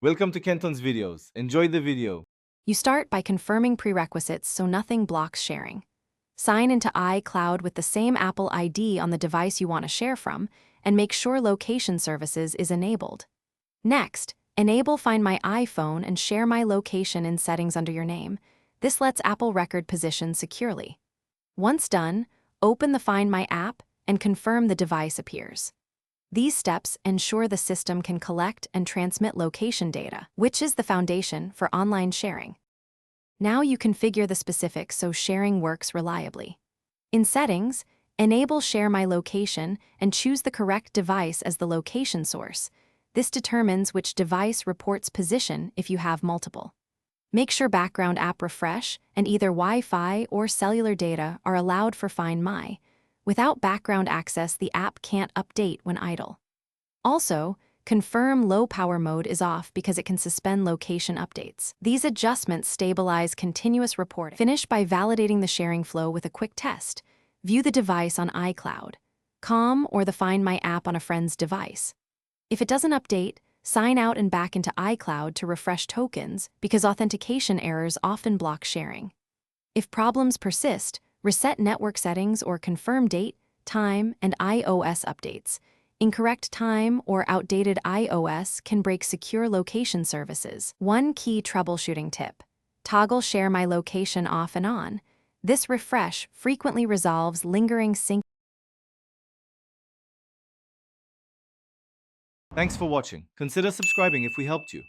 Welcome to Kenton's videos. Enjoy the video. You start by confirming prerequisites so nothing blocks sharing. Sign into iCloud with the same Apple ID on the device you want to share from, and make sure location services is enabled. Next, enable Find My iPhone and share my location in settings under your name. This lets Apple record position securely. Once done, open the Find My app and confirm the device appears. These steps ensure the system can collect and transmit location data, which is the foundation for online sharing. Now you configure the specifics so sharing works reliably. In Settings, enable Share My Location and choose the correct device as the location source. This determines which device reports position if you have multiple. Make sure background app refresh and either Wi-Fi or cellular data are allowed for Find My. Without background access, the app can't update when idle. Also, confirm low power mode is off because it can suspend location updates. These adjustments stabilize continuous reporting. Finish by validating the sharing flow with a quick test. View the device on iCloud, Com, or the Find My app on a friend's device. If it doesn't update, sign out and back into iCloud to refresh tokens because authentication errors often block sharing. If problems persist, reset network settings or confirm date, time, and iOS updates. Incorrect time or outdated iOS can break secure location services. One key troubleshooting tip: toggle Share My Location off and on. This refresh frequently resolves lingering sync. Thanks for watching. Consider subscribing if we helped you.